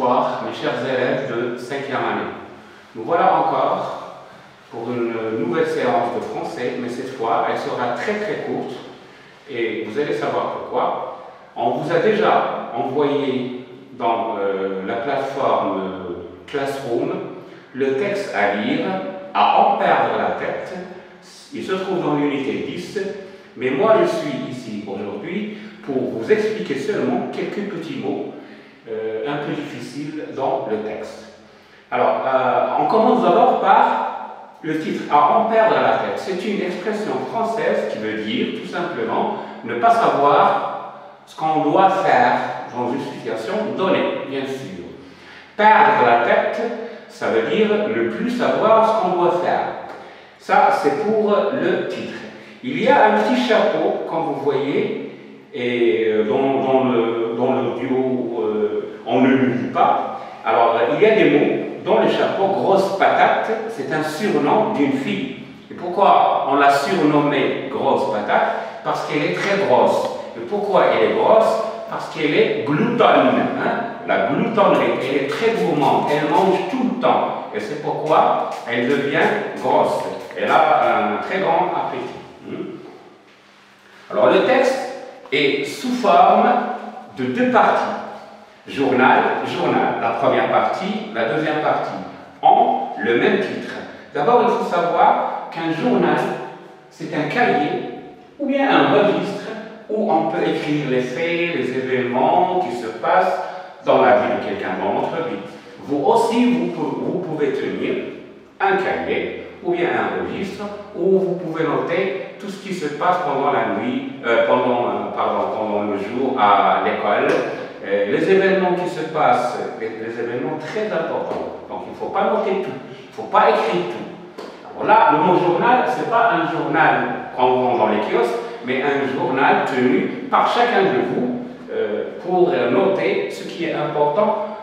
Bonsoir mes chers élèves de 5e année. Nous voilà encore pour une nouvelle séance de français, mais cette fois elle sera très courte et vous allez savoir pourquoi. On vous a déjà envoyé dans la plateforme Classroom le texte à lire, à en perdre la tête. Il se trouve dans l'unité 10, mais moi je suis ici aujourd'hui pour vous expliquer seulement quelques petits mots un peu difficiles dans le texte. Alors, on commence d'abord par le titre, à en perdre la tête. C'est une expression française qui veut dire tout simplement ne pas savoir ce qu'on doit faire dans une situation donnée, bien sûr. Perdre la tête, ça veut dire ne plus savoir ce qu'on doit faire. Ça, c'est pour le titre. Il y a un petit chapeau, comme vous voyez, et dans le duo, on ne le lit pas. Alors, il y a des mots dans le chapeau. Grosse patate, c'est un surnom d'une fille. Et pourquoi on l'a surnommée grosse patate? Parce qu'elle est très grosse. Et pourquoi elle est grosse? Parce qu'elle est gloutonne. Hein? La gloutonnerie, elle est très gourmande, elle mange tout le temps. Et c'est pourquoi elle devient grosse. Elle a un très grand appétit. Alors, le texte est sous forme de deux parties. Journal, la première partie, la deuxième partie, ont le même titre. D'abord, il faut savoir qu'un journal, c'est un cahier ou bien un registre où on peut écrire les faits, les événements qui se passent dans la vie de quelqu'un, dans notre vie. Vous aussi, vous pouvez tenir un cahier ou bien un registre où vous pouvez noter tout ce qui se passe pendant la nuit, pendant le jour à l'école, les événements qui se passent, les événements très importants. Donc il ne faut pas noter tout, il ne faut pas écrire tout. Alors là, le mot journal, ce n'est pas un journal qu'on vend dans les kiosques, mais un journal tenu par chacun de vous pour noter ce qui est important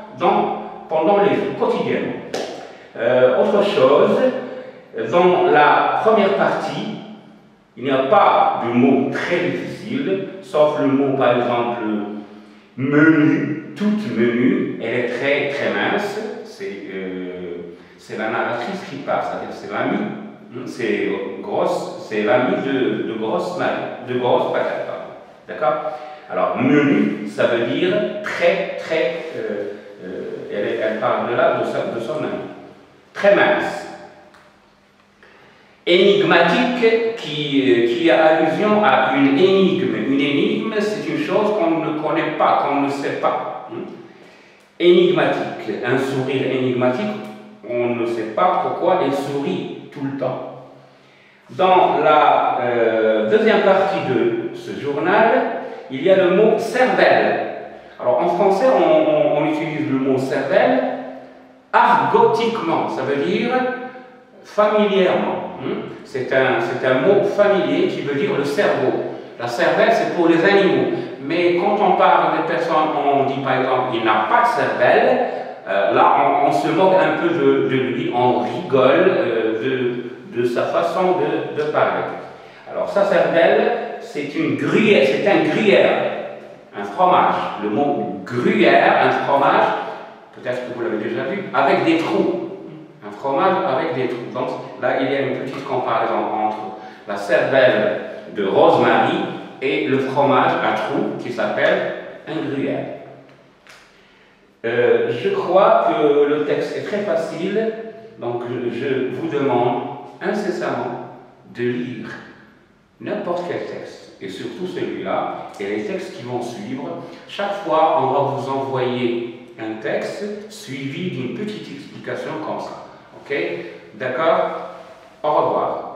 pendant les jours, quotidiennement. Autre chose, dans la première partie, il n'y a pas de mots très difficiles, sauf le mot par exemple menu, toute menu, elle est très mince, c'est la narratrice qui parle, c'est-à-dire c'est l'ami, c'est l'ami de grosse patate, d'accord? Alors menu, ça veut dire elle parle de là, de son ami, très mince. Énigmatique, qui a allusion à une énigme. Une énigme, c'est une chose qu'on ne connaît pas, qu'on ne sait pas. Énigmatique, un sourire énigmatique, on ne sait pas pourquoi elle sourit tout le temps. Dans la deuxième partie de ce journal, il y a le mot cervelle. Alors en français, on utilise le mot cervelle argotiquement, ça veut dire familièrement. C'est un mot familier qui veut dire le cerveau. La cervelle, c'est pour les animaux. Mais quand on parle des personnes, on dit par exemple, il n'a pas de cervelle, là, on se moque un peu de lui, on rigole de sa façon de parler. Alors, sa cervelle, c'est un gruyère, un fromage. Le mot gruyère, un fromage, peut-être que vous l'avez déjà vu, avec des trous. Un fromage avec des trous. Donc là, il y a une petite comparaison entre la cervelle de Rosemary et le fromage à trous qui s'appelle un gruyère. Je crois que le texte est très facile, donc je vous demande incessamment de lire n'importe quel texte, et surtout celui-là, et les textes qui vont suivre. Chaque fois, on va vous envoyer un texte suivi d'une petite explication comme ça. Ok? D'accord? Au revoir.